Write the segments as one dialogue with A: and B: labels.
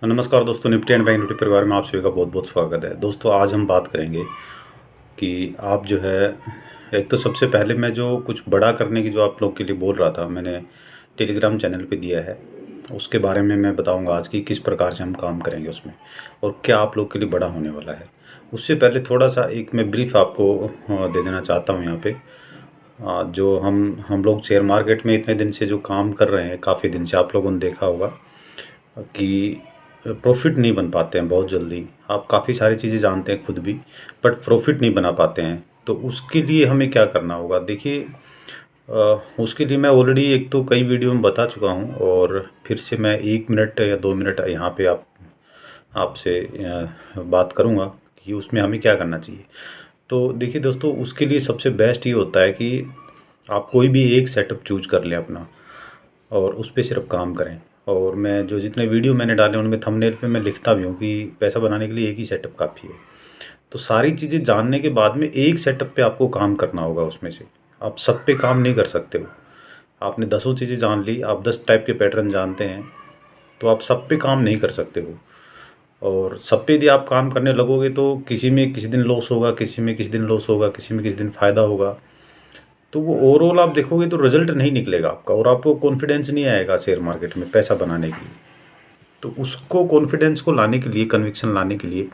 A: नमस्कार दोस्तों, Nifty and bank Nifty परिवार में आप सभी का बहुत बहुत स्वागत है। दोस्तों, आज हम बात करेंगे कि आप जो है, एक तो सबसे पहले मैं जो कुछ बड़ा करने की जो आप लोग के लिए बोल रहा था, मैंने टेलीग्राम चैनल पे दिया है। उसके बारे में मैं बताऊंगा आज कि किस प्रकार से हम काम करेंगे उसमें और क्या आप लोग के लिए बड़ा होने वाला है। उससे पहले थोड़ा सा एक मैं ब्रीफ आपको दे देना चाहता हूँ यहाँ पे। जो हम लोग शेयर मार्केट में इतने दिन से जो काम कर रहे हैं, काफ़ी दिन से आप लोगों ने देखा होगा कि प्रॉफिट नहीं बन पाते हैं बहुत जल्दी। आप काफ़ी सारी चीज़ें जानते हैं खुद भी, बट प्रॉफिट नहीं बना पाते हैं। तो उसके लिए हमें क्या करना होगा, देखिए। उसके लिए मैं ऑलरेडी एक तो कई वीडियो में बता चुका हूँ, और फिर से मैं 1 मिनट या 2 मिनट यहाँ पे आपसे बात करूँगा कि उसमें हमें क्या करना चाहिए। तो देखिए दोस्तों, उसके लिए सबसे बेस्ट ये होता है कि आप कोई भी एक सेटअप चूज कर लें अपना, और उस पे सिर्फ काम करें। और मैं जो जितने वीडियो मैंने डाले उनमें थंबनेल पे मैं लिखता भी हूँ कि पैसा बनाने के लिए एक ही सेटअप काफ़ी है। तो सारी चीज़ें जानने के बाद में एक सेटअप पे आपको काम करना होगा। उसमें से आप सब पे काम नहीं कर सकते हो। आपने दसों चीज़ें जान ली, आप 10 टाइप के पैटर्न जानते हैं, तो आप सब पे काम नहीं कर सकते हो। और सब पे यदि आप काम करने लगोगे तो किसी में किसी दिन लॉस होगा, किसी में किसी दिन लॉस होगा, किसी में किसी दिन फ़ायदा होगा। तो वो ओवरऑल आप देखोगे तो रिजल्ट नहीं निकलेगा आपका, और आपको कॉन्फिडेंस नहीं आएगा शेयर मार्केट में पैसा बनाने के लिए। तो उसको कॉन्फिडेंस को लाने के लिए, कन्विक्शन लाने के लिए,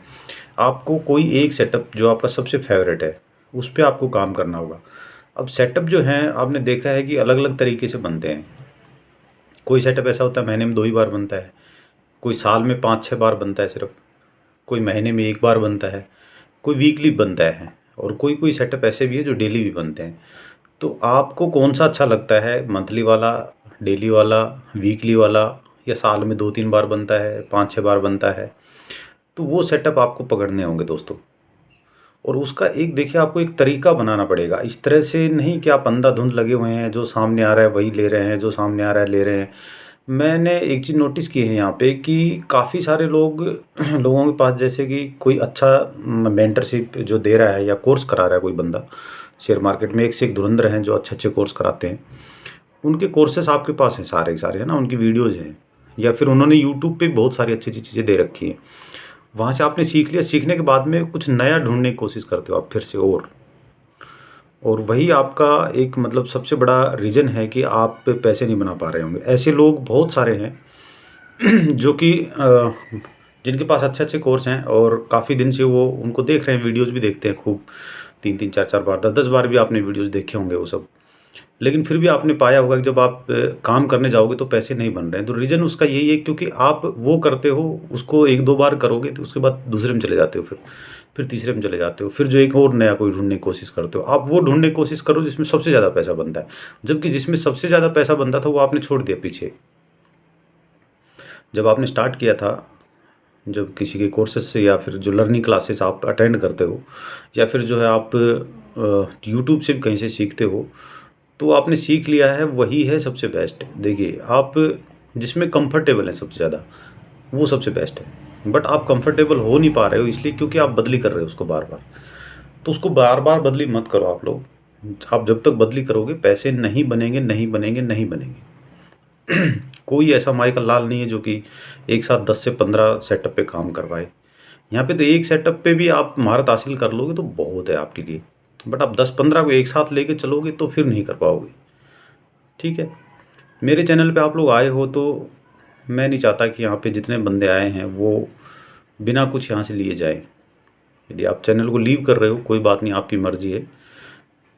A: आपको कोई एक सेटअप जो आपका सबसे फेवरेट है उस पर आपको काम करना होगा। अब सेटअप जो हैं, आपने देखा है कि अलग अलग तरीके से बनते हैं। कोई सेटअप ऐसा होता है महीने में 2 ही बार बनता है, कोई साल में 5-6 बार बनता है सिर्फ, कोई महीने में 1 बार बनता है, कोई वीकली बनता है, और कोई कोई सेटअप ऐसे भी है जो डेली भी बनते हैं। तो आपको कौन सा अच्छा लगता है, मंथली वाला, डेली वाला, वीकली वाला, या साल में 2-3 बार बनता है, 5-6 बार बनता है? तो वो सेटअप आपको पकड़ने होंगे दोस्तों। और उसका एक देखिए, आपको एक तरीका बनाना पड़ेगा। इस तरह से नहीं कि आप अंधाधुंध लगे हुए हैं, जो सामने आ रहा है वही ले रहे हैं, जो सामने आ रहा है ले रहे हैं। मैंने एक चीज़ नोटिस की है यहाँ पे कि काफ़ी सारे लोग लोगों के पास, जैसे कि कोई अच्छा मेंटरशिप जो दे रहा है या कोर्स करा रहा है कोई बंदा, शेयर मार्केट में एक से एक धुरंधर हैं जो अच्छे अच्छे कोर्स कराते हैं। उनके कोर्सेस आपके पास हैं सारे के सारे, है ना, उनकी वीडियोज़ हैं, या फिर उन्होंने यूट्यूब पे बहुत सारी अच्छी अच्छी चीज़ें दे रखी हैं। वहाँ से आपने सीख लिया, सीखने के बाद में कुछ नया ढूंढने की कोशिश करते हो आप फिर से। और वही आपका एक मतलब सबसे बड़ा रीज़न है कि आप पैसे नहीं बना पा रहे होंगे। ऐसे लोग बहुत सारे हैं जो कि जिनके पास अच्छे अच्छे कोर्स हैं, और काफ़ी दिन से वो उनको देख रहे हैं, वीडियोज़ भी देखते हैं खूब, 3-3 4-4 बार, 10-10 बार भी आपने वीडियोज़ देखे होंगे वो सब। लेकिन फिर भी आपने पाया होगा कि जब आप काम करने जाओगे तो पैसे नहीं बन रहे हैं। तो रीज़न उसका यही है, क्योंकि आप वो करते हो, उसको 1-2 बार करोगे तो उसके बाद दूसरे में चले जाते हो, फिर तीसरे में चले जाते हो, फिर जो एक और नया कोई ढूँढने की कोशिश करते हो। आप वो ढूँढने की कोशिश करो जिसमें सबसे ज़्यादा पैसा बनता है। जबकि जिसमें सबसे ज़्यादा पैसा बनता था वो आपने छोड़ दिया पीछे। जब आपने स्टार्ट किया था, जब किसी के कोर्सेज से या फिर जो लर्निंग क्लासेस आप अटेंड करते हो, या फिर जो है आप यूट्यूब से भी कहीं से सीखते हो, तो आपने सीख लिया है, वही है सबसे बेस्ट। देखिए, आप जिसमें कंफर्टेबल हैं सबसे ज़्यादा, वो सबसे बेस्ट है। बट आप कंफर्टेबल हो नहीं पा रहे हो इसलिए क्योंकि आप बदली कर रहे हो उसको बार बार। तो उसको बार बार बदली मत करो आप लोग। आप जब तक बदली करोगे पैसे नहीं बनेंगे, नहीं बनेंगे, नहीं बनेंगे। कोई ऐसा माई का लाल नहीं है जो कि एक साथ 10 से 15 सेटअप पे काम करवाए। यहाँ पे तो एक सेटअप पे भी आप महारत हासिल कर लोगे तो बहुत है आपके लिए। बट आप 10-15 को एक साथ लेके चलोगे तो फिर नहीं कर पाओगे। ठीक है। मेरे चैनल पे आप लोग आए हो तो मैं नहीं चाहता कि यहाँ पे जितने बंदे आए हैं वो बिना कुछ यहाँ से लिए जाएं। यदि आप चैनल को लीव कर रहे हो कोई बात नहीं, आपकी मर्जी है,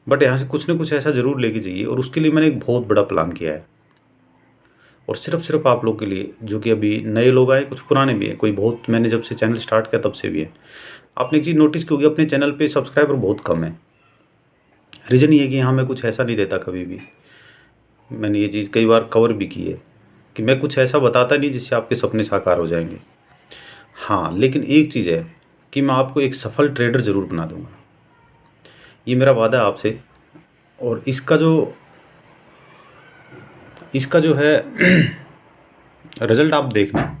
A: बट यहाँ से कुछ ना कुछ ऐसा ज़रूर लेके जाइए। और उसके लिए मैंने एक बहुत बड़ा प्लान किया है, और सिर्फ आप लोग के लिए, जो कि अभी नए लोग आए, कुछ पुराने भी हैं, कोई बहुत, मैंने जब से चैनल स्टार्ट किया तब से भी है। आपने एक चीज़ नोटिस की होगी, अपने चैनल पे सब्सक्राइबर बहुत कम है। रीज़न ये है कि यहाँ मैं कुछ ऐसा नहीं देता कभी भी। मैंने ये चीज़ कई बार कवर भी की है कि मैं कुछ ऐसा बताता नहीं जिससे आपके सपने साकार हो जाएंगे। हाँ, लेकिन एक चीज़ है कि मैं आपको एक सफल ट्रेडर ज़रूर बना दूंगा। ये मेरा वादा है आपसे। और इसका जो है रिजल्ट आप देखना।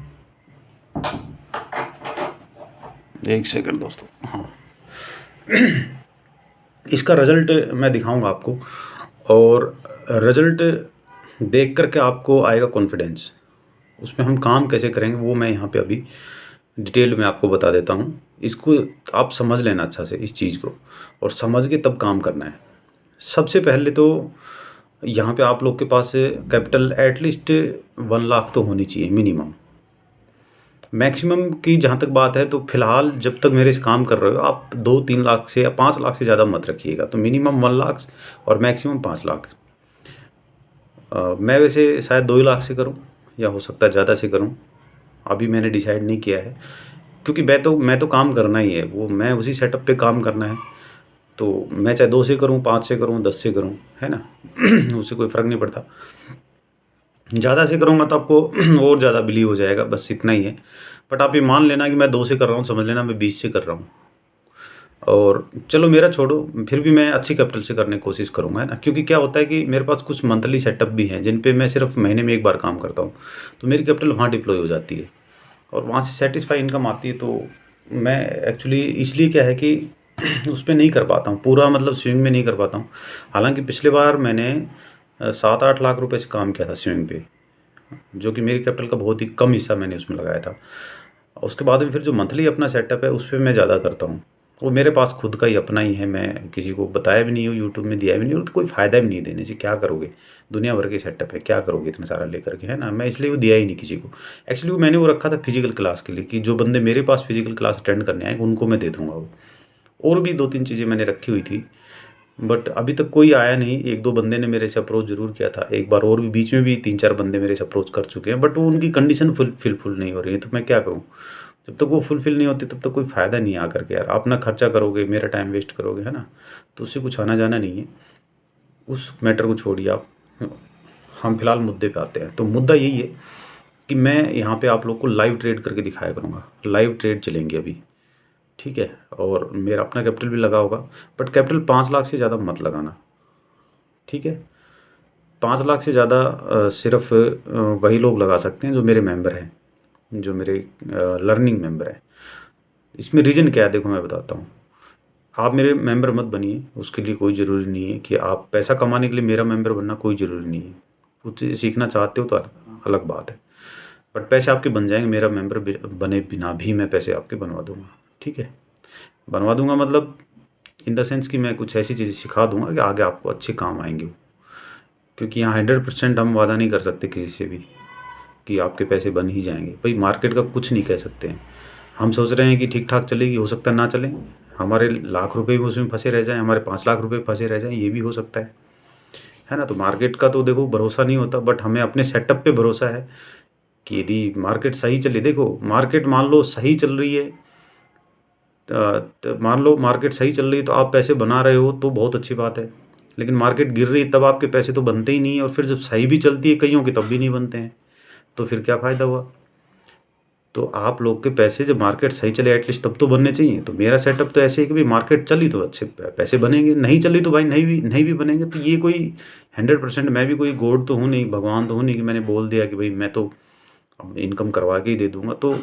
A: एक सेकंड दोस्तों, हाँ, इसका रिजल्ट मैं दिखाऊंगा आपको। और रिजल्ट देख करके आपको आएगा कॉन्फिडेंस। उसमें हम काम कैसे करेंगे वो मैं यहाँ पे अभी डिटेल में आपको बता देता हूँ। इसको आप समझ लेना अच्छा से इस चीज़ को, और समझ के तब काम करना है। सबसे पहले तो यहाँ पे आप लोग के पास कैपिटल एटलीस्ट 1 लाख तो होनी चाहिए मिनिमम। मैक्सिमम की जहाँ तक बात है तो फ़िलहाल जब तक मेरे से काम कर रहे हो आप 2-3 लाख से या 5 लाख से ज़्यादा मत रखिएगा। तो मिनिमम 1 लाख और मैक्सिमम 5 लाख। मैं वैसे शायद 2 ही लाख से करूं, या हो सकता है ज़्यादा से करूं। अभी मैंने डिसाइड नहीं किया है, क्योंकि मैं तो काम करना ही है, वो मैं उसी सेटअप पे काम करना है। तो मैं चाहे 2 से करूं, 5 से करूं, 10 से करूं, है ना उससे कोई फ़र्क नहीं पड़ता। ज़्यादा से करूँगा तो आपको और ज़्यादा बिलीव हो जाएगा, बस इतना ही है। बट आप ये मान लेना कि मैं 2 से कर रहा हूँ, समझ लेना मैं 20 से कर रहा हूँ। और चलो मेरा छोड़ो, फिर भी मैं अच्छी कैपिटल से करने की कोशिश करूँगा, है ना। क्योंकि क्या होता है कि मेरे पास कुछ मंथली सेटअप भी हैं जिन पे मैं सिर्फ महीने में 1 बार काम करता हूँ, तो मेरी कैपिटल वहाँ डिप्लॉय हो जाती है और वहाँ से सेटिस्फाई इनकम आती है। तो मैं एक्चुअली इसलिए क्या है कि उस पे नहीं कर पाता हूँ पूरा, मतलब स्विंग में नहीं कर पाता हूँ। हालांकि पिछले बार मैंने 7-8 लाख रुपए से काम किया था स्विंग पे, जो कि मेरी कैपिटल का बहुत ही कम हिस्सा मैंने उसमें लगाया था। उसके बाद में फिर जो मंथली अपना सेटअप है उस पे मैं ज़्यादा करता हूँ। वो मेरे पास खुद का ही अपना ही है, मैं किसी को बताया भी नहीं हूँ, यूट्यूब में दिया भी नहीं, और तो कोई फ़ायदा भी नहीं देने से। क्या करोगे, दुनिया भर के सेटअप है, क्या करोगे इतना सारा लेकर के, है ना। मैं इसलिए वो दिया ही नहीं किसी को। एक्चुअली वो मैंने वो रखा था फिजिकल क्लास के लिए, कि जो बंदे मेरे पास फिजिकल क्लास अटेंड करने आए उनको मैं दे दूँगा वो। और भी 2-3 चीज़ें मैंने रखी हुई थी, बट अभी तक कोई आया नहीं। 1-2 बंदे ने मेरे से अप्रोच ज़रूर किया था एक बार, और भी बीच में भी 3-4 बंदे मेरे से अप्रोच कर चुके हैं, बट वो उनकी कंडीशन फुलफिल नहीं हो रही है। तो मैं क्या करूँ, जब तक वो फुलफिल नहीं होती तब तक कोई फ़ायदा नहीं है आकर के। यार अपना खर्चा करोगे, मेरा टाइम वेस्ट करोगे, है ना, तो उससे कुछ आना जाना नहीं है। उस मैटर को छोड़िए आप, हम फिलहाल मुद्दे पे आते हैं। तो मुद्दा यही है कि मैं यहाँ पे आप लोग को लाइव ट्रेड करके दिखाया करूँगा। लाइव ट्रेड चलेंगे अभी, ठीक है। और मेरा अपना कैपिटल भी लगा होगा, बट कैपिटल 5 लाख से ज़्यादा मत लगाना, ठीक है। 5 लाख से ज़्यादा सिर्फ वही लोग लगा सकते हैं जो मेरे मेंबर हैं, जो मेरे लर्निंग मेंबर हैं। इसमें रीज़न क्या है, देखो मैं बताता हूँ। आप मेरे मेंबर मत बनिए, उसके लिए कोई ज़रूरी नहीं है कि आप पैसा कमाने के लिए मेरा मेंबर बनना कोई ज़रूरी नहीं है। कुछ चीज़ें सीखना चाहते हो तो अलग बात है, बट पैसे आपके बन जाएंगे। मेरा मेंबर बने बिना भी मैं पैसे आपके बनवा दूंगा, ठीक है। बनवा दूंगा मतलब इन द सेंस कि मैं कुछ ऐसी चीज़ें सिखा दूंगा कि आगे आपको अच्छे काम आएंगे। क्योंकि यहाँ 100% हम वादा नहीं कर सकते किसी से भी कि आपके पैसे बन ही जाएंगे। भाई मार्केट का कुछ नहीं कह सकते हैं। हम सोच रहे हैं कि ठीक ठाक चलेगी, हो सकता है ना चले, हमारे लाख रुपए भी उसमें फंसे रह जाएं, हमारे 5 लाख रुपए फंसे रह जाएं, ये भी हो सकता है ना। तो मार्केट का तो देखो भरोसा नहीं होता, बट हमें अपने सेटअप पे भरोसा है कि यदि मार्केट सही चले। देखो मार्केट मान लो सही चल रही है, तो मान लो मार्केट सही चल रही है तो आप पैसे बना रहे हो तो बहुत अच्छी बात है। लेकिन मार्केट गिर रही है तब आपके पैसे तो बनते ही नहीं है, और फिर जब सही भी चलती है कईयों के तब भी नहीं बनते हैं, तो फिर क्या फ़ायदा हुआ। तो आप लोग के पैसे जब मार्केट सही चले एटलीस्ट तब तो बनने चाहिए। तो मेरा सेटअप तो ऐसे है कि भाई मार्केट चली तो अच्छे पैसे बनेंगे, नहीं चली तो भाई नहीं भी बनेंगे। तो ये कोई 100%, मैं भी कोई गॉड तो हूँ नहीं, भगवान तो हूँ नहीं कि मैंने बोल दिया कि भाई मैं तो अब इनकम करवा के ही दे दूंगा। तो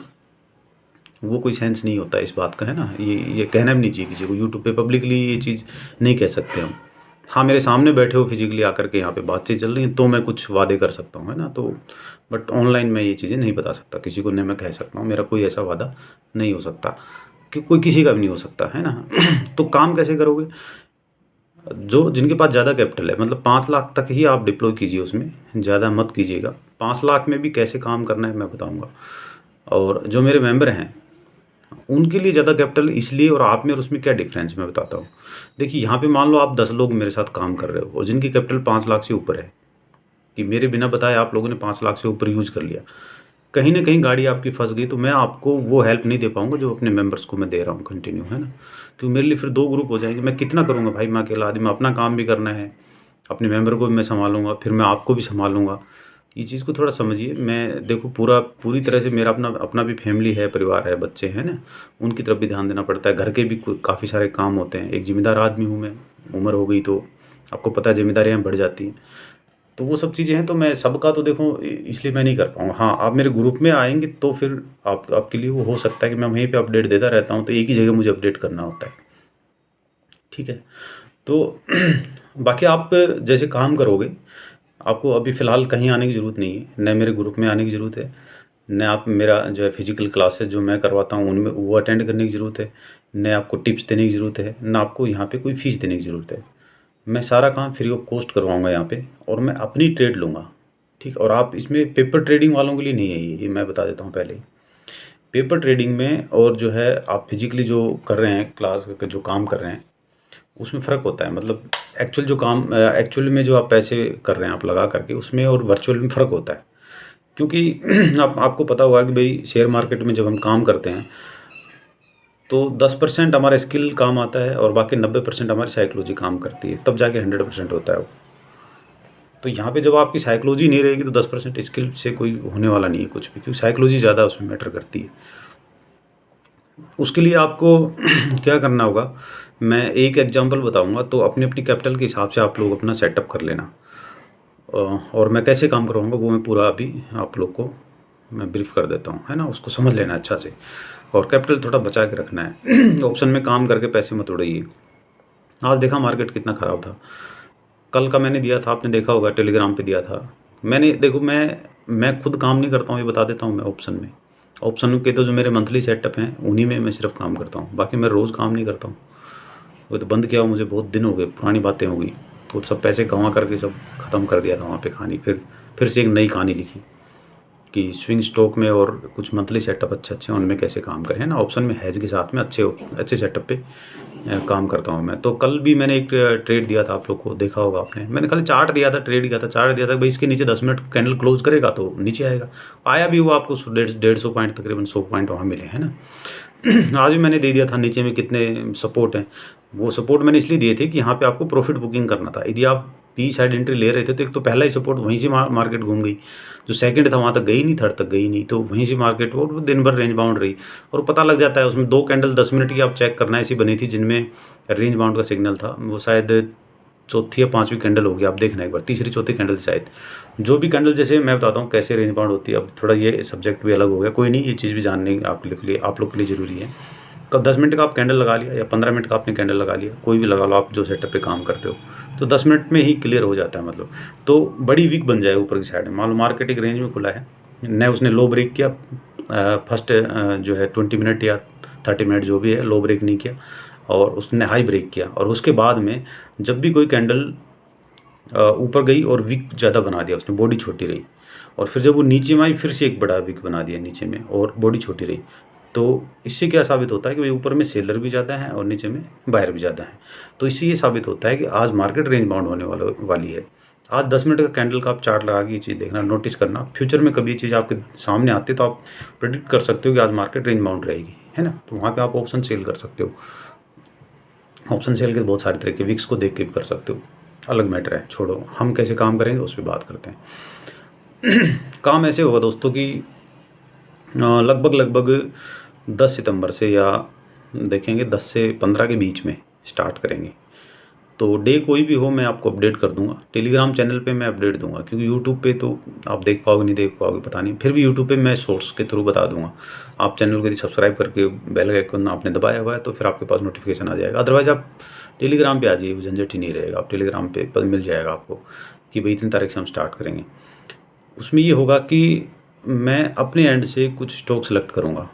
A: वो कोई सेंस नहीं होता इस बात का, है ना। ये कहना भी नहीं चाहिए किसी को, यूट्यूब पे पब्लिकली ये चीज़ नहीं कह सकते हम। हाँ मेरे सामने बैठे हो फिजिकली आकर के, यहाँ पे बातचीत चल रही है तो मैं कुछ वादे कर सकता हूँ, है ना। तो बट ऑनलाइन मैं ये चीज़ें नहीं बता सकता किसी को, नहीं मैं कह सकता हूँ मेरा कोई ऐसा वादा नहीं हो सकता, कि कोई किसी का भी नहीं हो सकता, है ना तो काम कैसे करोगे, जो जिनके पास ज़्यादा कैपिटल है, मतलब 5 लाख तक ही आप डिप्लॉय कीजिए, उसमें ज़्यादा मत कीजिएगा। 5 लाख में भी कैसे काम करना है मैं बताऊँगा। और जो मेरे मेंबर हैं उनके लिए ज़्यादा कैपिटल इसलिए, और आप में और उसमें क्या डिफरेंस मैं बताता हूँ। देखिए यहाँ पे मान लो आप 10 लोग मेरे साथ काम कर रहे हो और जिनकी कैपिटल 5 लाख से ऊपर है, कि मेरे बिना बताए आप लोगों ने 5 लाख से ऊपर यूज कर लिया, कहीं ना कहीं गाड़ी आपकी फंस गई, तो मैं आपको वो हेल्प नहीं दे पाऊंगा जो अपने मेंबर्स को मैं दे रहा हूँ कंटिन्यू, है ना। क्योंकि मेरे लिए फिर 2 ग्रुप हो जाएंगे, मैं कितना करूँगा भाई, मैं अकेला आदमी, अपना काम भी करना है, अपने मेंबर को भी मैं संभालूंगा, फिर मैं आपको भी संभालूंगा। ये चीज़ को थोड़ा समझिए। मैं देखो पूरी तरह से मेरा अपना अपना भी फैमिली है, परिवार है, बच्चे हैं ना, उनकी तरफ भी ध्यान देना पड़ता है। घर के भी काफ़ी सारे काम होते हैं, एक जिम्मेदार आदमी हूँ मैं, उम्र हो गई तो आपको पता है जिम्मेदारियाँ बढ़ जाती हैं। तो वो सब चीज़ें हैं, तो मैं सबका तो देखो इसलिए मैं नहीं कर पाऊँगा। हाँ आप मेरे ग्रुप में आएंगे तो फिर आपके लिए वो हो सकता है कि मैं वहीं पे अपडेट देता रहता हूँ, तो एक ही जगह मुझे अपडेट करना होता है, ठीक है। तो बाकी आप जैसे काम करोगे, आपको अभी फ़िलहाल कहीं आने की ज़रूरत नहीं है, न मेरे ग्रुप में आने की ज़रूरत है, न आप मेरा जो है फिजिकल क्लासेस जो मैं करवाता हूँ उनमें वो अटेंड करने की ज़रूरत है, न आपको टिप्स देने की ज़रूरत है, न आपको यहाँ पे कोई फ़ीस देने की ज़रूरत है। मैं सारा काम फ्री ऑफ कॉस्ट करवाऊँगा यहाँ पे, और मैं अपनी ट्रेड लूँगा, ठीक। और आप इसमें पेपर ट्रेडिंग वालों के लिए नहीं है ये मैं बता देता हूँ पहले ही। पेपर ट्रेडिंग में और जो है आप फिजिकली जो कर रहे हैं क्लास जो काम कर रहे हैं उसमें फ़र्क होता है। मतलब एक्चुअल जो काम एक्चुअल में जो आप पैसे कर रहे हैं आप लगा करके उसमें और वर्चुअल में फ़र्क होता है। क्योंकि आपको पता होगा कि भाई शेयर मार्केट में जब हम काम करते हैं तो 10% हमारा स्किल काम आता है और बाकी 90% हमारी साइकोलॉजी काम करती है, तब जाके 100% होता है वो। तो यहाँ पे जब आपकी साइकोलॉजी नहीं रहेगी तो 10% स्किल से कोई होने वाला नहीं है कुछ भी, क्योंकि साइकोलॉजी ज़्यादा उसमें मैटर करती है। उसके लिए आपको क्या करना होगा, मैं एक एग्जांपल बताऊंगा, तो अपनी अपनी कैपिटल के हिसाब से आप लोग अपना सेटअप कर लेना। और मैं कैसे काम करवाऊँगा वो मैं पूरा अभी आप लोग को मैं ब्रीफ कर देता हूँ, है ना। उसको समझ लेना अच्छा से, और कैपिटल थोड़ा बचा के रखना है। ऑप्शन में काम करके पैसे मत उड़ाइए। आज देखा मार्केट कितना ख़राब था, कल का मैंने दिया था, आपने देखा होगा, टेलीग्राम पे दिया था मैंने। देखो मैं खुद काम नहीं करता हूँ, ये बता देता हूँ। मैं ऑप्शन के तो जो मेरे मंथली सेटअप हैं उन्हीं में मैं सिर्फ काम करता हूँ, बाकी मैं रोज़ काम नहीं करता हूँ। वो तो बंद किया हुआ मुझे बहुत दिन हो गए, पुरानी बातें हो गई। तो सब पैसे गंवा करके सब ख़त्म कर दिया था वहाँ पे कहानी। फिर से एक नई कहानी लिखी कि स्विंग स्टॉक में और कुछ मंथली सेटअप अच्छे हैं उनमें कैसे काम करें, है ना। ऑप्शन में हेज के साथ में अच्छे सेटअप पे काम करता हूँ मैं। तो कल भी मैंने एक ट्रेड दिया था, आप लोग को देखा होगा आपने। मैंने खाली चार्ट दिया था, ट्रेड किया था, चार्ट दिया था भाई इसके नीचे 10 मिनट कैंडल क्लोज करेगा तो नीचे आएगा। आया भी वो आपको 150 पॉइंट, तकरीबन 100 पॉइंट वहाँ मिले, है ना। आज भी मैंने दे दिया था नीचे में कितने सपोर्ट हैं। वो सपोर्ट मैंने इसलिए दिए थे कि यहाँ पे आपको प्रॉफिट बुकिंग करना था। यदि आप पी साइड एंट्री ले रहे थे तो एक तो पहला ही सपोर्ट वहीं से मार्केट घूम गई, जो सेकंड था वहाँ तक गई नहीं, थर्ड तक गई नहीं, तो वहीं से मार्केट वो दिन भर रेंज बाउंड रही। और पता लग जाता है उसमें 2 कैंडल 10 मिनट की आप चेक करना ऐसी बनी थी जिनमें रेंज बाउंड का सिग्नल था। वो शायद चौथी या पांचवी कैंडल होगी, आप देखना एक बार, तीसरी चौथी कैंडल शायद। जो भी कैंडल, जैसे मैं बताता हूँ कैसे रेंज बाउंड होती है। अब थोड़ा ये सब्जेक्ट भी अलग हो गया, कोई नहीं, ये चीज़ भी जानने आप लोग के लिए ज़रूरी है। कब 10 मिनट का आप कैंडल लगा लिया या 15 मिनट का आपने कैंडल लगा लिया, कोई भी लगा लो आप जो सेटअप पे काम करते हो, तो 10 मिनट में ही क्लियर हो जाता है। मतलब तो बड़ी वीक बन जाए ऊपर की साइड में, मान लो मार्केट एक रेंज में खुला है, न उसने लो ब्रेक किया, फर्स्ट जो है 20 मिनट या 30 मिनट जो भी है लो ब्रेक नहीं किया, और उसने हाई ब्रेक किया, और उसके बाद में जब भी कोई कैंडल ऊपर गई और विक ज़्यादा बना दिया उसने, बॉडी छोटी रही, और फिर जब वो नीचे में आई फिर से एक बड़ा विक बना दिया नीचे में और बॉडी छोटी रही। तो इससे क्या साबित होता है कि भाई ऊपर में सेलर भी ज़्यादा है और नीचे में बायर भी ज़्यादा है। तो इससे ये साबित होता है कि आज मार्केट रेंज बाउंड होने वाली है। आज 10 मिनट का कैंडल का आप चार्ट लगा के ये चीज़ देखना, नोटिस करना। फ्यूचर में कभी ये चीज़ आपके सामने आती है तो आप प्रेडिक्ट कर सकते हो कि आज मार्केट रेंज बाउंड रहेगी, है ना। तो वहाँ पर आप ऑप्शन सेल कर सकते हो। ऑप्शन सेल के बहुत सारे तरीके, विक्स को देख के भी कर सकते हो, अलग मैटर है, छोड़ो। हम कैसे काम करेंगे उस पर बात करते हैं। काम ऐसे होगा दोस्तों कि लगभग 10 सितंबर से, या देखेंगे 10 से 15 के बीच में स्टार्ट करेंगे। तो डे कोई भी हो मैं आपको अपडेट कर दूंगा। टेलीग्राम चैनल पे मैं अपडेट दूंगा, क्योंकि यूट्यूब पे तो आप देख पाओगे नहीं देख पाओगे पता नहीं, फिर भी यूट्यूब पे मैं शॉर्ट्स के थ्रू बता दूंगा। आप चैनल को यदि सब्सक्राइब करके बेल आइकन आपने दबाया हुआ है तो फिर आपके पास नोटिफिकेशन आ जाएगा। अदरवाइज़ आप टेलीग्राम पे आ जाइए, झंझट ही नहीं रहेगा। आप टेलीग्राम पे मिल जाएगा आपको कि भाई इतनी तारीख से हम स्टार्ट करेंगे। उसमें ये होगा कि मैं अपने एंड से कुछ स्टॉक सेलेक्ट करूँगा।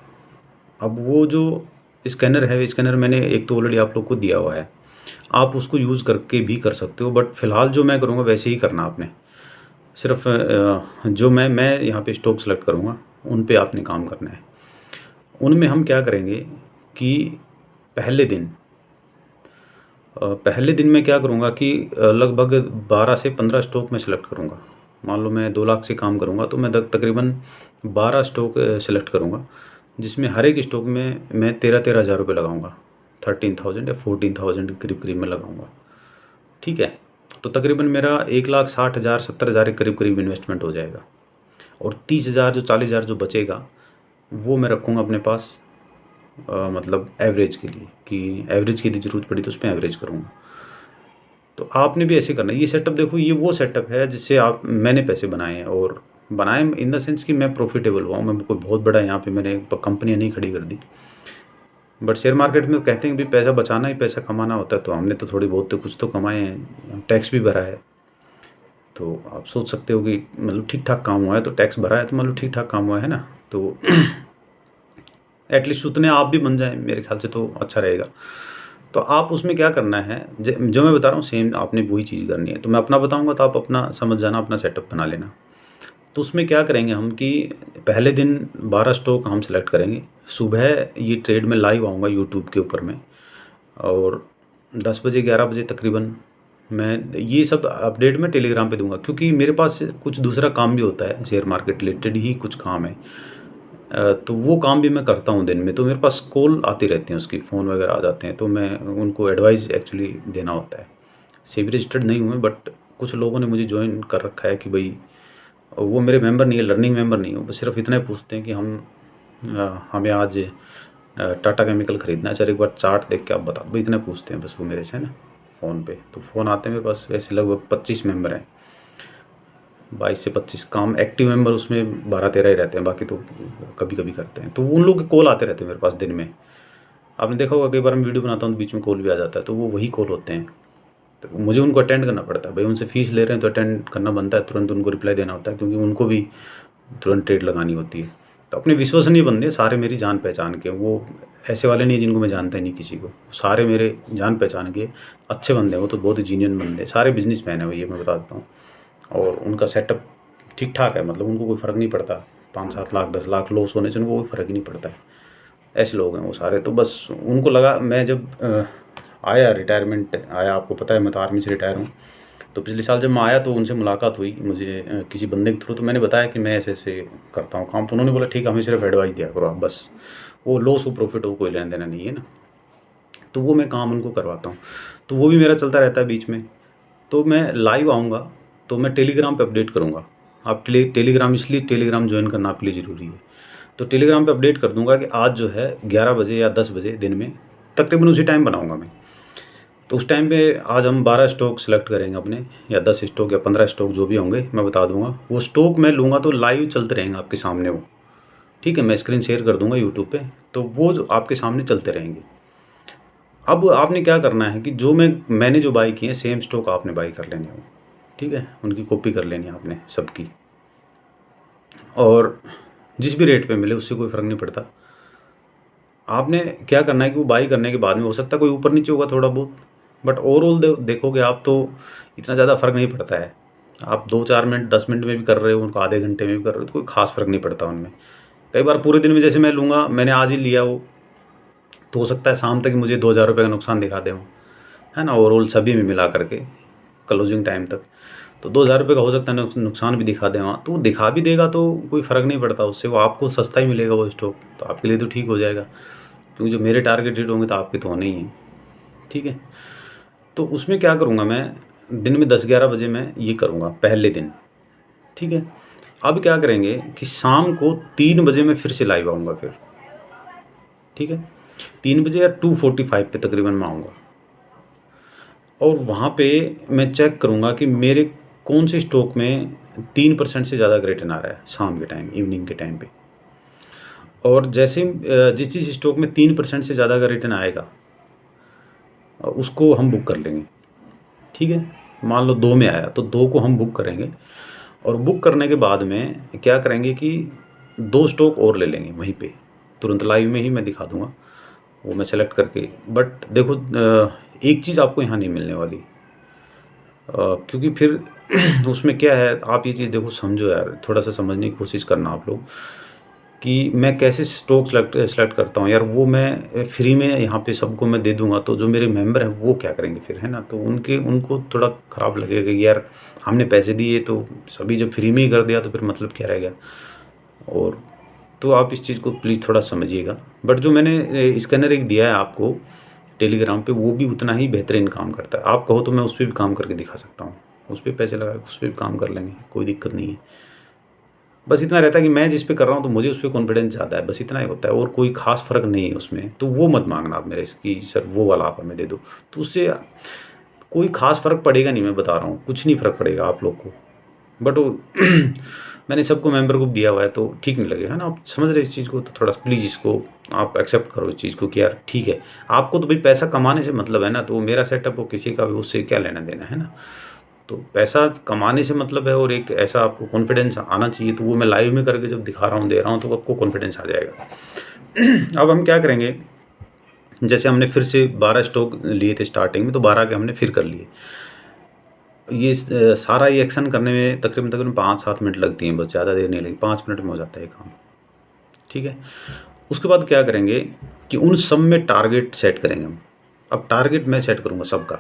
A: अब वो जो स्कैनर है, स्कैनर मैंने एक तो ऑलरेडी आप लोग को दिया हुआ है, आप उसको यूज़ करके भी कर सकते हो, बट फ़िलहाल जो मैं करूँगा वैसे ही करना आपने। सिर्फ जो मैं यहाँ पे स्टॉक सेलेक्ट करूँगा उन पे आपने काम करना है। उनमें हम क्या करेंगे कि पहले दिन मैं क्या करूँगा कि लगभग 12 से 15 स्टॉक मैं सेलेक्ट करूँगा। मान लो मैं 2 लाख से काम करूँगा तो मैं तकरीबन 12 स्टॉक सेलेक्ट करूँगा, जिसमें हर एक स्टॉक में मैं 13-13 हज़ार रुपये लगाऊँगा। 13,000 या 14,000 के करीब मैं लगाऊँगा, ठीक है। तो तकरीबन मेरा 1,60,000 70,000 के करीब करीब इन्वेस्टमेंट हो जाएगा। और 30,000 जो 40,000 जो बचेगा वो मैं रखूँगा अपने पास, मतलब एवरेज के लिए, कि एवरेज की यदि ज़रूरत पड़ी तो उस पर एवरेज करूँगा। तो आपने भी ऐसे करना है। ये सेटअप देखो, ये वो सेटअप है जिससे मैंने पैसे बनाए हैं, और बनाए इन द सेंस कि मैं प्रॉफिटेबल हुआ हूँ। मैं कोई बहुत बड़ा यहाँ पे मैंने कंपनियाँ नहीं खड़ी कर दी। बट शेयर मार्केट में कहते हैं कि पैसा बचाना ही पैसा कमाना होता है, तो हमने तो थोड़ी बहुत तो कुछ तो कमाए हैं, टैक्स भी भरा है। तो आप सोच सकते हो कि मतलब ठीक ठाक काम हुआ है, तो टैक्स भरा है तो मतलब ठीक ठाक काम हुआ है ना। तो एटलीस्ट उतने आप भी बन जाएं, मेरे ख्याल से तो अच्छा रहेगा। तो आप उसमें क्या करना है, जो मैं बता रहा हूँ सेम आपने वही चीज़ करनी है। तो मैं अपना बताऊँगा तो आप अपना समझ जाना, अपना सेटअप बना लेना। तो उसमें क्या करेंगे हम कि पहले दिन 12 स्टॉक हम सेलेक्ट करेंगे। सुबह ये ट्रेड में लाइव आऊँगा यूट्यूब के ऊपर में, और 10 बजे 11 बजे तकरीबन मैं ये सब अपडेट मैं टेलीग्राम पे दूंगा, क्योंकि मेरे पास कुछ दूसरा काम भी होता है, शेयर मार्केट रिलेटेड ही कुछ काम है। तो वो काम भी मैं करता हूँ दिन में, तो मेरे पास कॉल आती रहती हैं, उसकी फ़ोन वगैरह आ जाते हैं, तो मैं उनको एडवाइस एक्चुअली देना होता है। सेबी रजिस्टर्ड नहीं हूँ मैं, बट कुछ लोगों ने मुझे ज्वाइन कर रखा है कि भाई वो मेरे मेंबर नहीं है, लर्निंग मेंबर नहीं हूँ, बस सिर्फ इतना ही पूछते हैं कि हमें आज टाटा केमिकल ख़रीदना है सर, एक बार चार्ट देख के आप बताओ, भाई इतना पूछते हैं बस वो मेरे से, है ना, फ़ोन पे। तो फ़ोन आते हैं मेरे पास, वैसे लगभग 25 मेंबर हैं, 22 से 25 काम एक्टिव मेंबर उसमें 12-13 ही रहते हैं, बाकी तो कभी कभी करते हैं। तो उन लोगों के कॉल आते रहते हैं मेरे पास दिन में। आपने देखा होगा कई बार मैं वीडियो बनाता हूँ तो बीच में कॉल भी आ जाता है, तो वो वही कॉल होते हैं। तो मुझे उनको अटेंड करना पड़ता है, भाई उनसे फ़ीस ले रहे हैं तो अटेंड करना बनता है, तुरंत उनको रिप्लाई देना होता है, क्योंकि उनको भी तुरंत ट्रेड लगानी होती है। तो अपने विश्वसनीय बंदे सारे मेरी जान पहचान के, वो ऐसे वाले नहीं जिनको मैं जानता ही नहीं किसी को, सारे मेरे जान पहचान के अच्छे बंदे हैं। वो तो बहुत ही जीनियन बंदे, सारे बिजनेसमैन हैं, ये मैं बता देता हूँ। और उनका सेटअप ठीक ठाक है, मतलब उनको कोई फ़र्क नहीं पड़ता, 5-7 लाख 10 लाख लॉस होने से उनको कोई फ़र्क ही नहीं पड़ता है। ऐसे लोग हैं वो सारे। तो बस उनको लगा, मैं जब आया रिटायरमेंट आया, आपको पता है मैं तो आर्मी से रिटायर हूँ, तो पिछले साल जब मैं आया तो उनसे मुलाकात हुई मुझे किसी बंदे के थ्रू। तो मैंने बताया कि मैं ऐसे ऐसे करता हूँ काम, तो उन्होंने बोला ठीक है, हमें सिर्फ एडवाइस दिया करो आप, बस वो लॉस हो प्रॉफिट हो कोई लेना देना नहीं है ना। तो वो मैं काम उनको करवाता हूँ, तो वो भी मेरा चलता रहता है बीच में। तो मैं लाइव आऊँगा तो मैं टेलीग्राम पे अपडेट करूँगा। आप टेलीग्राम, इसलिए टेलीग्राम ज्वाइन करना आपके लिए ज़रूरी है। तो टेलीग्राम पे अपडेट कर दूँगा कि आज जो है 11 बजे या 10 बजे दिन में, तकरीबन उसी टाइम बनाऊँगा मैं। तो उस टाइम पे आज हम 12 स्टॉक सेलेक्ट करेंगे अपने, या 10 स्टॉक या 15 स्टॉक जो भी होंगे मैं बता दूँगा। वो स्टॉक मैं लूँगा तो लाइव चलते रहेंगे आपके सामने वो, ठीक है। मैं स्क्रीन शेयर कर दूँगा यूट्यूब पे, तो वो जो आपके सामने चलते रहेंगे। अब आपने क्या करना है कि जो मैंने जो बाई किए हैं सेम स्टॉक आपने बाई कर लेने हो, ठीक है, उनकी कॉपी कर लेनी है आपने सबकी। और जिस भी रेट पे मिले उससे कोई फ़र्क नहीं पड़ता। आपने क्या करना है कि वो बाई करने के बाद में हो सकता है कोई ऊपर नीचे होगा थोड़ा बहुत, बट ओवरऑल देखोगे आप तो इतना ज़्यादा फ़र्क नहीं पड़ता है। आप 2-4 मिनट 10 मिनट में भी कर रहे हो, उनको आधे घंटे में भी कर रहे हो, तो कोई ख़ास फ़र्क नहीं पड़ता उनमें। कई बार पूरे दिन में, जैसे मैं लूँगा, मैंने आज ही लिया वो, तो हो सकता है शाम तक मुझे 2,000 रुपये का नुकसान दिखा दे वो, है ना, ओवरऑल सभी में मिला करके क्लोजिंग टाइम तक। तो 2,000 रुपये का हो सकता है नुकसान भी दिखा दे वहाँ, तो वो दिखा भी देगा तो कोई फ़र्क नहीं पड़ता उससे, वो आपको सस्ता ही मिलेगा वो स्टॉक, तो आपके लिए तो ठीक हो जाएगा, क्योंकि जो मेरे टारगेट रेट होंगे तो आपके तो होने ही हैं, ठीक है। तो उसमें क्या करूँगा मैं, दिन में 10-11 बजे मैं ये करूँगा पहले दिन, ठीक है। अब क्या करेंगे कि शाम को 3 बजे मैं फिर से लाइव आऊँगा फिर, ठीक है। 3 बजे या 2:45 पे तकरीबन मैं आऊँगा, और वहाँ पे मैं चेक करूँगा कि मेरे कौन से स्टॉक में 3% से ज़्यादा का रिटर्न आ रहा है शाम के टाइम, इवनिंग के टाइम पे। और जैसे जिस जिस स्टॉक में 3% से ज़्यादा का रिटर्न आएगा उसको हम बुक कर लेंगे, ठीक है। मान लो 2 में आया तो 2 को हम बुक करेंगे, और बुक करने के बाद में क्या करेंगे कि 2 स्टॉक और ले लेंगे वहीं पे, तुरंत लाइव में ही मैं दिखा दूँगा वो मैं सेलेक्ट करके। बट देखो एक चीज़ आपको यहाँ नहीं मिलने वाली, क्योंकि फिर उसमें क्या है, आप ये चीज़ देखो, समझो यार, थोड़ा सा समझने की कोशिश करना आप लोग, कि मैं कैसे स्टॉक सेलेक्ट करता हूँ यार। वो मैं फ्री में यहाँ पे सबको मैं दे दूँगा, तो जो मेरे मेंबर हैं वो क्या करेंगे फिर, है ना। तो उनको थोड़ा ख़राब लगेगा कि यार हमने पैसे दिए तो सभी जब फ्री में ही कर दिया तो फिर मतलब क्या रह गया। और तो आप इस चीज़ को प्लीज़ थोड़ा समझिएगा। बट जो मैंने स्कैनर एक दिया है आपको टेलीग्राम पे, वो भी उतना ही बेहतरीन काम करता है। आप कहो तो मैं उस पर भी काम करके दिखा सकता हूँ, उस पर पैसे लगा उस पर भी काम कर लेंगे, कोई दिक्कत नहीं है। बस इतना रहता है कि मैं जिस पे कर रहा हूँ तो मुझे उस पर कॉन्फिडेंस ज़्यादा है, बस इतना ही होता है, और कोई खास फ़र्क नहीं है उसमें। तो वो मत मांगना आप मेरे से कि सर वो वाला आप हमें दे दो, तो उससे कोई खास फ़र्क पड़ेगा नहीं, मैं बता रहा हूँ, कुछ नहीं फ़र्क पड़ेगा आप लोग को। बट वो मैंने सबको मेंबर को दिया हुआ है तो ठीक नहीं लगेगा ना। आप समझ रहे इस चीज़ को, तो थोड़ा प्लीज़ इसको आप एक्सेप्ट करो इस चीज़ को कि यार ठीक है, आपको तो भाई पैसा कमाने से मतलब है ना, तो वो मेरा सेटअप हो किसी का भी, उससे क्या लेना देना है ना। तो पैसा कमाने से मतलब है, और एक ऐसा आपको कॉन्फिडेंस आना चाहिए, तो वो मैं लाइव में करके जब दिखा रहा हूँ, दे रहा हूँ, तो आपको कॉन्फिडेंस आ जाएगा। अब हम क्या करेंगे, जैसे हमने फिर से 12 स्टॉक लिए थे स्टार्टिंग में, तो 12 के हमने फिर कर लिए। ये सारा ये एक्शन करने में तकरीबन तकरीबन 5-7 मिनट लगती हैं, बस ज़्यादा देर नहीं लगती, 5 मिनट में हो जाता है काम, ठीक है। उसके बाद क्या करेंगे कि उन सब में टारगेट सेट करेंगे हम। अब टारगेट मैं सेट करूँगा सबका,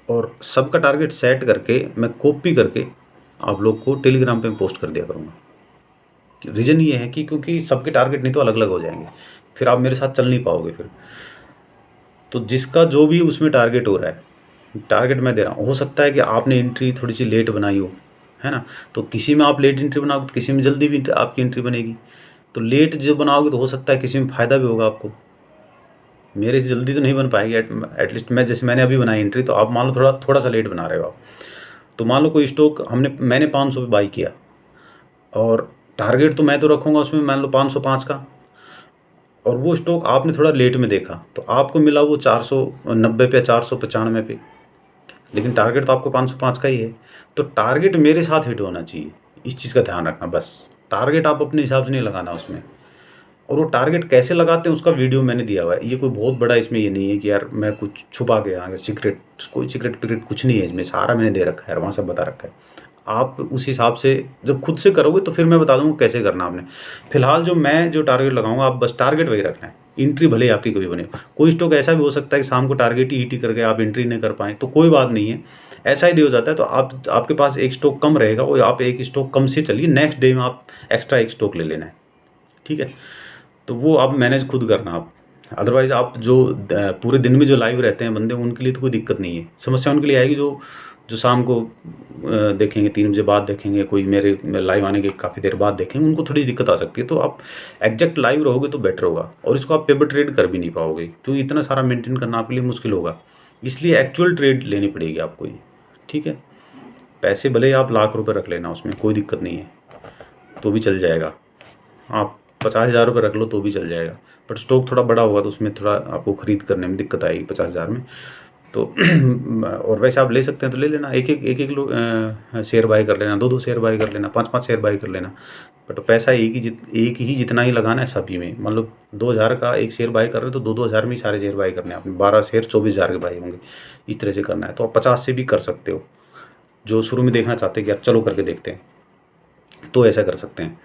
A: और सबका टारगेट सेट करके मैं कॉपी करके आप लोग को टेलीग्राम पे पोस्ट कर दिया करूँगा। रीज़न ये है कि क्योंकि सबके टारगेट नहीं तो अलग अलग हो जाएंगे, फिर आप मेरे साथ चल नहीं पाओगे फिर। तो जिसका जो भी उसमें टारगेट हो रहा है, टारगेट मैं दे रहा हूँ। हो सकता है कि आपने एंट्री थोड़ी सी लेट बनाई हो, है ना, तो किसी में आप लेट एंट्री बनाओगे तो किसी में जल्दी भी आपकी एंट्री बनेगी। तो लेट जो बनाओगे तो हो सकता है किसी में फ़ायदा भी होगा आपको, मेरे से जल्दी तो नहीं बन पाएगी। एटलीस्ट मैं, जैसे मैंने अभी बनाई एंट्री, तो आप मान लो थोड़ा थोड़ा सा लेट बना रहे हो आप। तो मान लो कोई स्टॉक मैंने 500 पे बाई किया, और टारगेट तो मैं तो रखूँगा उसमें मान लो 505 का, और वो स्टॉक आपने थोड़ा लेट में देखा, तो आपको मिला वो 490 पे, 495 पे, लेकिन टारगेट तो आपको 505 का ही है। तो टारगेट मेरे साथ हिट होना चाहिए, इस चीज़ का ध्यान रखना बस। टारगेट आप अपने हिसाब से नहीं लगाना उसमें। और वो टारगेट कैसे लगाते हैं उसका वीडियो मैंने दिया हुआ है। ये कोई बहुत बड़ा इसमें ये नहीं है कि यार मैं कुछ छुपा के आगे सीक्रेट, कोई सीक्रेट पिक्रेट कुछ नहीं है इसमें, सारा मैंने दे रखा है और वहाँ सब बता रखा है। आप उस हिसाब से जब खुद से करोगे तो फिर मैं बता दूँगा कैसे करना आपने। फिलहाल जो टारगेट लगाऊंगा, आप बस टारगेट वही रखना है। एंट्री भले ही आपकी कभी बने, कोई स्टॉक ऐसा भी हो सकता है कि शाम को टारगेट ही हिट ही करके आप एंट्री नहीं कर पाएँ, तो कोई बात नहीं है, ऐसा ही दे हो जाता है। तो आपके पास एक स्टॉक कम रहेगा, और आप एक स्टॉक कम से चलिए, नेक्स्ट डे में आप एक्स्ट्रा एक स्टॉक ले लेना है, ठीक है। तो वो आप मैनेज खुद करना आप। अदरवाइज़ आप जो पूरे दिन में जो लाइव रहते हैं बंदे, उनके लिए तो कोई दिक्कत नहीं है। समस्या उनके लिए आएगी जो जो शाम को देखेंगे, 3 बजे बाद देखेंगे, कोई मेरे लाइव आने के काफ़ी देर बाद देखेंगे, उनको थोड़ी दिक्कत आ सकती है। तो आप एग्जैक्ट लाइव रहोगे तो बेटर होगा, और इसको आप पेपर ट्रेड कर भी नहीं पाओगे, क्योंकि इतना सारा मेंटेन करना आपके लिए मुश्किल होगा। इसलिए एक्चुअल ट्रेड लेनी पड़ेगी आपको ही, ठीक है। पैसे भले ही आप लाख रुपए रख लेना, उसमें कोई दिक्कत नहीं है, तो भी चल जाएगा। आप 50,000 रुपये रख लो तो भी चल जाएगा, बट स्टॉक थोड़ा बड़ा होगा तो उसमें थोड़ा आपको ख़रीद करने में दिक्कत आएगी 50,000 में। तो और वैसे आप ले सकते हैं तो ले लेना, एक शेयर बाई कर लेना, 2-2 शेयर बाई कर लेना, 5-5 शेयर बाई कर लेना। बट पैसा एक ही जितना ही लगाना है सभी में। मतलब 2,000 का एक शेयर बाई कर रहे हो तो 2-2 हज़ार में ही सारे शेयर बाई करने हैं आपने। 12 शेयर 24,000 के बाई होंगे, इस तरह से करना है। तो आप 50 से भी कर सकते हो, जो शुरू में देखना चाहते हैं कि यार चलो करके देखते हैं, तो ऐसा कर सकते हैं।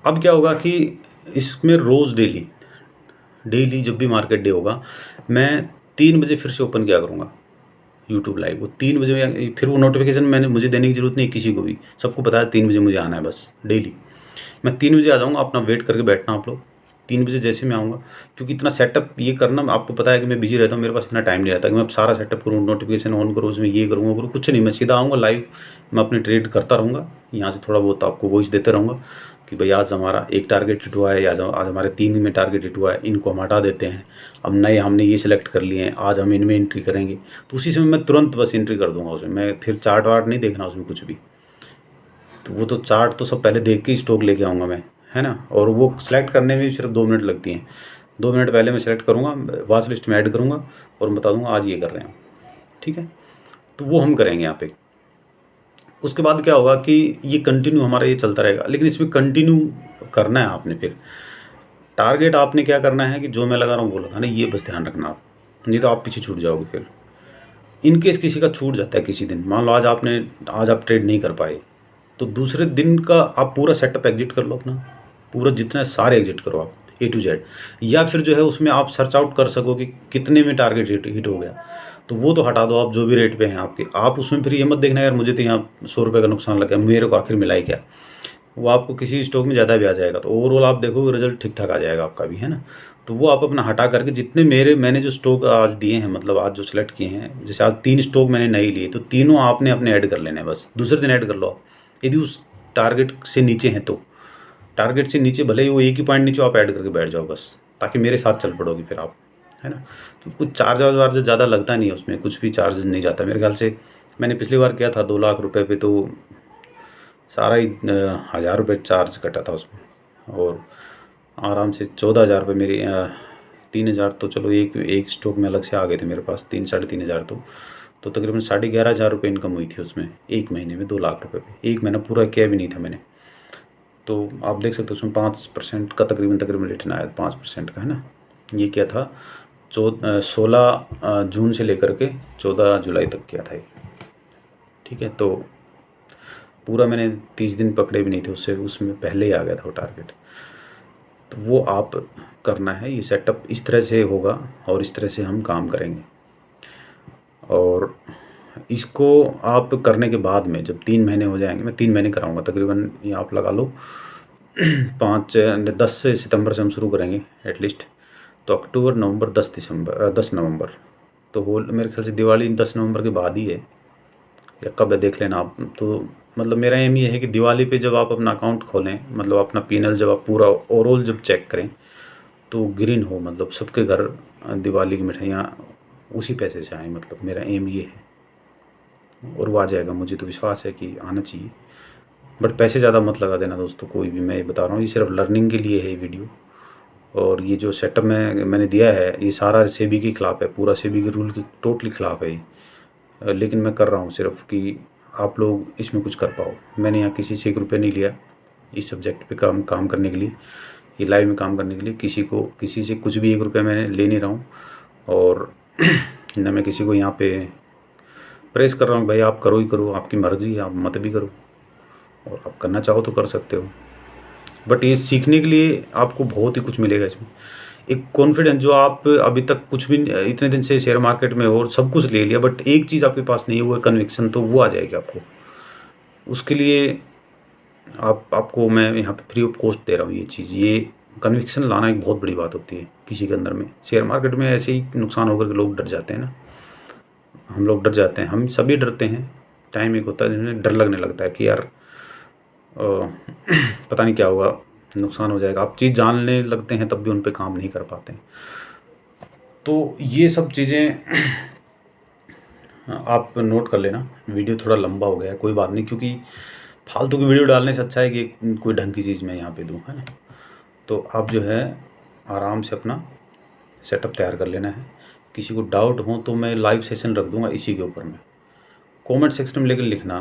A: अब क्या होगा कि इसमें रोज़ डेली जब भी मार्केट डे होगा, मैं 3 बजे फिर से ओपन किया करूँगा यूट्यूब लाइव। वो 3 बजे फिर वो नोटिफिकेशन मुझे देने की ज़रूरत नहीं किसी को भी, सबको पता है 3 बजे मुझे आना है बस डेली। मैं 3 बजे आ जाऊँगा, अपना वेट करके बैठना आप लोग। 3 बजे जैसे मैं आऊँगा, क्योंकि इतना सेटअप ये करना, आपको पता है कि मैं बिजी रहता हूँ, मेरे पास इतना टाइम नहीं रहता कि मैं सारा सेटअप करूँ, नोटिफिकेशन ऑन करूँ, उसमें ये करूँगा करूँ, कुछ नहीं। मैं सीधा आऊँगा लाइव, मैं अपनी ट्रेड करता रहूँगा, यहाँ से थोड़ा बहुत आपको वॉइस देते रहूँगा कि भाई आज हमारा एक टारगेट हिट हुआ है, या आज हमारे 3 में टारगेट हिट हुआ है, इनको हम हटा देते हैं। अब नए हमने ये सिलेक्ट कर लिए हैं, आज हम इनमें एंट्री करेंगे। तो उसी समय मैं तुरंत बस एंट्री कर दूँगा उसमें, मैं फिर चार्ट वार्ट नहीं देखना उसमें कुछ भी। तो वो तो चार्ट तो सब पहले देख के ही स्टॉक लेके आऊँगा मैं, है ना। और वो सिलेक्ट करने में भी सिर्फ 2 मिनट लगती हैं। 2 मिनट पहले मैं सेलेक्ट करूँगा, वॉच लिस्ट में ऐड करूँगा और बता दूँगा आज ये कर रहे हैं, ठीक है। तो वो हम करेंगे यहाँ पे। उसके बाद क्या होगा कि ये कंटिन्यू हमारा ये चलता रहेगा, लेकिन इसमें कंटिन्यू करना है आपने। फिर टारगेट आपने क्या करना है कि जो मैं लगा रहा हूँ वो लगाना, ये बस ध्यान रखना आप, नहीं तो आप पीछे छूट जाओगे। फिर इन केस किसी का छूट जाता है किसी दिन, मान लो आज आप ट्रेड नहीं कर पाए, तो दूसरे दिन का आप पूरा सेटअप एग्जिट कर लो अपना, पूरा जितने सारे एग्जिट करो आप A to Z। या फिर जो है उसमें आप सर्च आउट कर सको कि कितने में टारगेट हिट हो गया, तो वो तो हटा दो आप, जो भी रेट पे हैं आपके। आप उसमें फिर ये मत देखना यार मुझे तो यहाँ 100 रुपये का नुकसान लगा, मेरे को आखिर मिला ही क्या। वो आपको किसी स्टॉक में ज़्यादा भी आ जाएगा, तो ओवरऑल आप देखोगे रिजल्ट ठीक ठाक आ जाएगा आपका भी, है ना। तो वो आप अपना हटा करके जितने मैंने जो स्टॉक आज दिए हैं, मतलब आज जो सिलेक्ट किए हैं, जैसे आज 3 स्टॉक मैंने नए लिए, तो तीनों आपने अपने ऐड कर लेने हैं, बस दूसरे दिन ऐड कर लो आप। यदि उस टारगेट से नीचे हैं तो टारगेट से नीचे भले ही वो एक ही पॉइंट नीचे आप ऐड करके बैठ जाओ बस, ताकि मेरे साथ चल पड़ोगे फिर आप, है ना। तो कुछ चार्ज ज़्यादा लगता नहीं है उसमें, कुछ भी चार्ज नहीं जाता मेरे ख्याल से। मैंने पिछली बार किया था 2 लाख रुपए पे, तो सारा ही 1,000 रुपये चार्ज कटा था उसमें, और आराम से 14,000 रुपये मेरी 3,000 तो चलो एक स्टॉक में अलग से आ गए थे मेरे पास, 3-3,500 तो तो तकरीबन 11,500 रुपये इनकम हुई थी उसमें, एक महीने में 2 लाख रुपये पे। एक महीना पूरा किया भी नहीं था मैंने। तो आप देख सकते हो उसमें 5% का तकरीबन रिटर्न आया, 5% का, है ना। ये क्या था, 16 जून से लेकर के 14 जुलाई तक किया था ये, ठीक है। तो पूरा मैंने 30 दिन पकड़े भी नहीं थे, उससे उसमें पहले ही आ गया था वो टारगेट। तो वो आप करना है, ये सेटअप इस तरह से होगा और इस तरह से हम काम करेंगे। और इसको आप करने के बाद में जब 3 महीने हो जाएंगे, मैं 3 महीने कराऊंगा तकरीबन, ये आप लगा लो 10 सितंबर से हम शुरू करेंगे एटलीस्ट। तो अक्टूबर, नवंबर, 10 नवंबर, तो होल मेरे ख्याल से दिवाली 10 नवंबर के बाद ही है, या कब है देख लेना आप। तो मतलब मेरा एम ये है कि दिवाली पे जब आप अपना अकाउंट खोलें, मतलब अपना P&L जब आप पूरा ओवरऑल जब चेक करें तो ग्रीन हो, मतलब सबके घर दिवाली की मिठाइयाँ उसी पैसे से आएँ, मतलब मेरा एम ये है। और वो आ जाएगा, मुझे तो विश्वास है कि आना चाहिए। बट पैसे ज़्यादा मत लगा देना दोस्तों, कोई भी, मैं ये बता रहा हूँ, ये सिर्फ लर्निंग के लिए है ये वीडियो। और ये जो सेटअप मैंने दिया है ये सारा सेबी के खिलाफ़ है, पूरा सेबी के रूल के टोटली खिलाफ़ है ये। लेकिन मैं कर रहा हूँ सिर्फ कि आप लोग इसमें कुछ कर पाओ। मैंने यहाँ किसी से 1 रुपया नहीं लिया इस सब्जेक्ट पे काम करने के लिए, ये लाइव में काम करने के लिए। किसी से कुछ भी 1 रुपया मैंने ले नहीं रहा हूँ। और न मैं किसी को यहाँ पे प्रेस कर रहा हूँ भाई आप करो ही करो, आपकी मर्ज़ी है, आप मत भी करो, और आप करना चाहो तो कर सकते हो। बट ये सीखने के लिए आपको बहुत ही कुछ मिलेगा इसमें। एक कॉन्फिडेंस जो आप अभी तक कुछ भी इतने दिन से शेयर मार्केट में हो और सब कुछ ले लिया, बट एक चीज़ आपके पास नहीं है, वो है कन्विक्शन। तो वो आ जाएगी आपको। उसके लिए आपको मैं यहाँ पे फ्री ऑफ कॉस्ट दे रहा हूँ ये चीज़। ये कन्विक्शन लाना एक बहुत बड़ी बात होती है किसी के अंदर में। शेयर मार्केट में ऐसे ही नुकसान होकर के लोग डर जाते हैं ना, हम लोग डर जाते हैं, हम सभी डरते हैं। टाइम एक होता है जिसमें डर लगने लगता है कि यार पता नहीं क्या होगा, नुकसान हो जाएगा। आप चीज़ जानने लगते हैं तब भी उन पे काम नहीं कर पाते हैं। तो ये सब चीज़ें आप नोट कर लेना। वीडियो थोड़ा लंबा हो गया है, कोई बात नहीं, क्योंकि फालतू की वीडियो डालने से अच्छा है कि कोई ढंग की चीज़ मैं यहाँ पे दूँ, है ना। तो आप जो है आराम से अपना सेटअप तैयार कर लेना है। किसी को डाउट हो तो मैं लाइव सेशन रख दूँगा इसी के ऊपर में। कमेंट सेक्शन में लेकर लिखना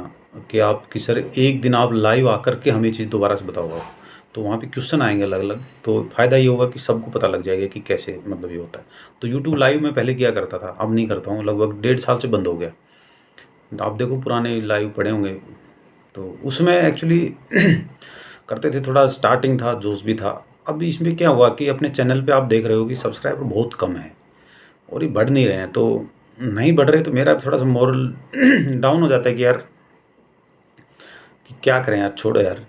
A: कि आप कि सर एक दिन आप लाइव आकर के हमें चीज़ दोबारा से बताओ आप। तो वहाँ पे क्वेश्चन आएंगे अलग अलग, तो फ़ायदा ये होगा कि सबको पता लग जाएगा कि कैसे मतलब ये होता है। तो यूट्यूब लाइव में पहले किया करता था, अब नहीं करता हूँ, लगभग 1.5 साल से बंद हो गया। तो आप देखो पुराने लाइव पड़े होंगे, तो उसमें एक्चुअली करते थे, थोड़ा स्टार्टिंग था, जोश भी था। अब इसमें क्या हुआ कि अपने चैनल पे आप देख रहे हो कि सब्सक्राइबर बहुत कम है और ये बढ़ नहीं रहे हैं। तो नहीं बढ़ रहे तो मेरा थोड़ा सा मोरल डाउन हो जाता है कि यार कि क्या करें यार, छोड़ो यार।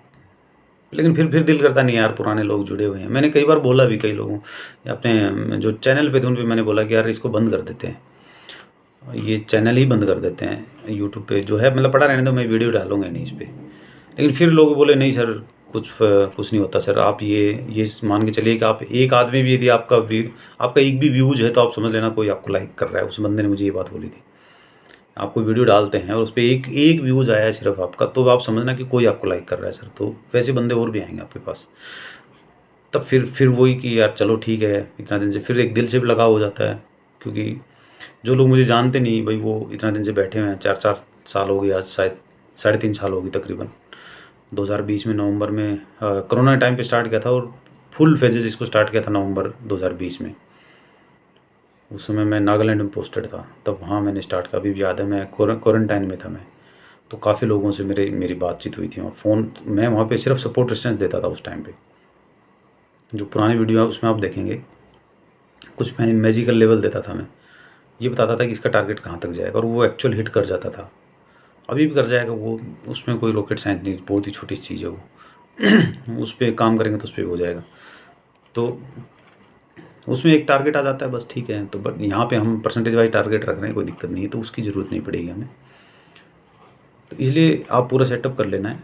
A: लेकिन फिर दिल करता नहीं यार, पुराने लोग जुड़े हुए हैं। मैंने कई बार बोला भी कई लोगों अपने जो चैनल पे थे उन पे मैंने बोला कि यार इसको बंद कर देते हैं, ये चैनल ही बंद कर देते हैं यूट्यूब पे जो है, मतलब पड़ा रहने दो, मैं वीडियो डालूंगा नहीं इस पर। लेकिन फिर लोग बोले नहीं सर कुछ नहीं होता सर, आप ये मान के चलिए कि आप एक आदमी भी यदि आपका एक भी व्यूज है तो आप समझ लेना कोई आपको लाइक कर रहा है। उस बंदे ने मुझे ये बात बोली थी। आप कोई वीडियो डालते हैं और उस पर एक व्यूज़ आया है सिर्फ आपका, तो आप समझना कि कोई आपको लाइक कर रहा है सर। तो वैसे बंदे और भी आएंगे आपके पास। तब फिर वही कि यार चलो ठीक है, इतना दिन से फिर एक दिल से भी लगाव हो जाता है। क्योंकि जो लोग मुझे जानते नहीं भाई, वो इतना दिन से बैठे हुए हैं, 4 साल हो गए आज, शायद 3.5 साल होगी तकरीबन। 2020 में नवंबर में कोरोना टाइम पे स्टार्ट किया था, और फुल फेजेस इसको स्टार्ट किया था नवंबर 2020 में। उस समय मैं नागालैंड में पोस्टेड था, तब वहाँ मैंने स्टार्ट किया। अभी भी याद है, मैं क्वारंटाइन में था मैं। तो काफ़ी लोगों से मेरी बातचीत हुई थी, और फ़ोन मैं वहाँ पे सिर्फ सपोर्ट रेस्टेंस देता था उस टाइम पे। जो पुरानी वीडियो है उसमें आप देखेंगे कुछ मैं मैजिकल लेवल देता था। मैं ये बताता था कि इसका टारगेट कहाँ तक जाएगा, और वो एक्चुअल हिट कर जाता था। अभी भी कर जाएगा वो, उसमें कोई रॉकेट साइंस नहीं, बहुत ही छोटी चीज़ है वो। उस पर काम करेंगे तो उस पर हो जाएगा। तो उसमें एक टारगेट आ जाता है बस, ठीक है। तो बट यहाँ पे हम परसेंटेज वाइज टारगेट रख रहे हैं, कोई दिक्कत नहीं है, तो उसकी ज़रूरत नहीं पड़ेगी हमें। तो इसलिए आप पूरा सेटअप कर लेना है।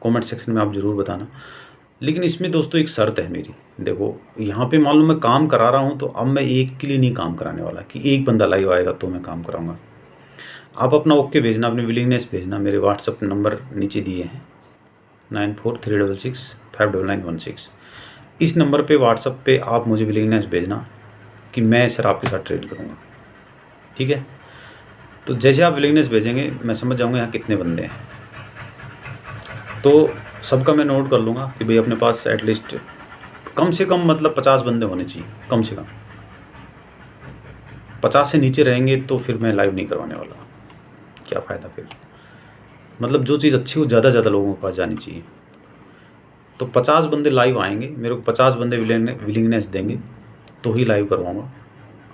A: कमेंट सेक्शन में आप ज़रूर बताना। लेकिन इसमें दोस्तों एक शर्त है मेरी। देखो यहाँ पे मान लो मैं काम करा रहा हूँ, तो अब मैं एक के लिए नहीं काम कराने वाला कि एक बंदा लाइव आएगा तो मैं काम कराऊँगा। आप अपना ओके भेजना, अपनी विलिंगनेस भेजना। मेरे व्हाट्सअप नंबर नीचे दिए हैं 9436659916। इस नंबर पे व्हाट्सअप पे आप मुझे विलिंगनेस भेजना कि मैं सर आपके साथ ट्रेड करूँगा, ठीक है। तो जैसे आप विलिंगनेस भेजेंगे मैं समझ जाऊँगा यहाँ कितने बंदे हैं। तो सबका मैं नोट कर लूँगा कि भाई अपने पास एटलीस्ट कम से कम मतलब 50 बंदे होने चाहिए, कम से कम। 50 से नीचे रहेंगे तो फिर मैं लाइव नहीं करवाने वाला, क्या फ़ायदा फिर। मतलब जो चीज़ अच्छी हो ज़्यादा लोगों के पास जानी चाहिए। तो 50 बंदे लाइव आएंगे, मेरे को 50 बंदे विलिंगनेस देंगे तो ही लाइव करवाऊँगा,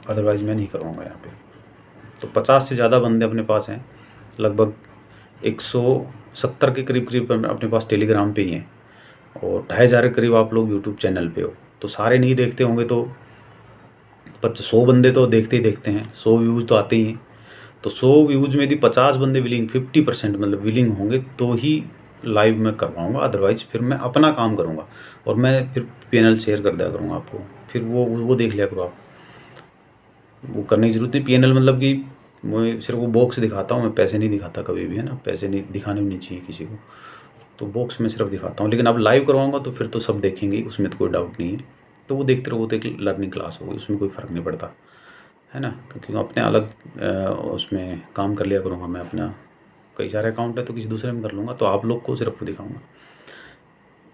A: अदरवाइज़ मैं नहीं करवाऊँगा यहाँ पे। तो 50 से ज़्यादा बंदे अपने पास हैं, लगभग 170 के करीब अपने पास टेलीग्राम पे ही हैं, और 2500 के करीब आप लोग यूट्यूब चैनल पे हो। तो सारे नहीं देखते होंगे तो 100 बंदे तो देखते ही देखते हैं, 100 व्यूज़ तो आते ही हैं। तो 100 व्यूज़ में यदि 50 बंदे विलिंग 50% मतलब विलिंग होंगे तो ही लाइव में करवाऊँगा, अदरवाइज़ फिर मैं अपना काम करूँगा और मैं फिर पैनल शेयर कर दिया करूँगा आपको, फिर वो देख लिया करो आप। वो करने की ज़रूरत नहीं। पैनल मतलब कि मैं सिर्फ वो बॉक्स दिखाता हूँ, मैं पैसे नहीं दिखाता कभी भी, है ना। पैसे नहीं दिखाने भी नहीं चाहिए किसी को, तो बॉक्स में सिर्फ दिखाता हूँ। लेकिन अब लाइव करवाऊँगा तो फिर तो सब देखेंगे, उसमें तो कोई डाउट नहीं है। तो वो देखते रहो, वो तो एक लर्निंग क्लास होगी, उसमें कोई फ़र्क नहीं पड़ता, है ना। क्योंकि अपने अलग उसमें काम कर लिया करूँगा मैं अपना, कई सारे अकाउंट है तो किसी दूसरे में कर लूँगा, तो आप लोग को सिर्फ दिखाऊँगा।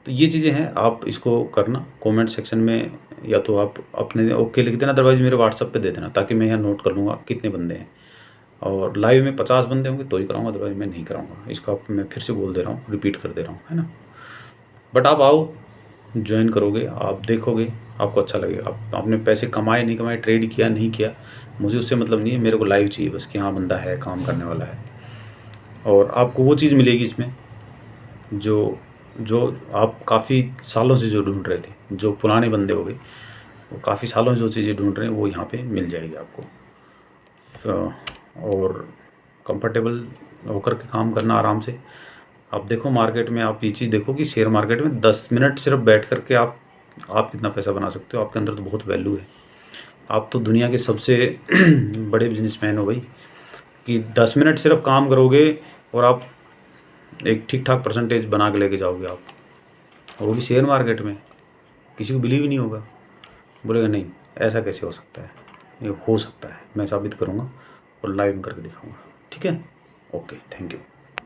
A: तो ये चीज़ें हैं, आप इसको करना। कमेंट सेक्शन में या तो आप अपने ओके लिख देना, अदरवाइज़ मेरे व्हाट्सअप पे दे देना, ताकि मैं यहाँ नोट कर लूँगा कितने बंदे हैं। और लाइव में 50 बंदे होंगे तो ही कराऊँगा, अदरवाइज़ मैं नहीं कराऊँगा। इसको मैं फिर से बोल दे रहा हूँ, रिपीट कर दे रहा हूँ, है ना। बट आप आओ, ज्वाइन करोगे, आप देखोगे, आपको अच्छा लगेगा। आपने पैसे कमाए नहीं कमाए, ट्रेड किया नहीं किया, मुझे उससे मतलब नहीं है। मेरे को लाइव चाहिए बस कि हाँ बंदा है, काम करने वाला है। और आपको वो चीज़ मिलेगी इसमें जो आप काफ़ी सालों से जो ढूंढ रहे थे, जो पुराने बंदे हो गए, वो काफ़ी सालों से जो चीज़ें ढूंढ रहे हैं वो यहाँ पे मिल जाएगी आपको। और कंफर्टेबल होकर के काम करना आराम से। आप देखो मार्केट में, आप ये चीज़ देखो कि शेयर मार्केट में 10 मिनट सिर्फ बैठ कर के आप कितना पैसा बना सकते हो। आपके अंदर तो बहुत वैल्यू है, आप तो दुनिया के सबसे बड़े बिजनेसमैन हो भाई, कि 10 मिनट सिर्फ काम करोगे और आप एक ठीक ठाक परसेंटेज बना के लेके जाओगे आप, और वो भी शेयर मार्केट में। किसी को बिलीव ही नहीं होगा, बोलेगा नहीं ऐसा कैसे हो सकता है। ये हो सकता है, मैं साबित करूँगा और लाइव करके दिखाऊँगा। ठीक है, ओके, थैंक यू।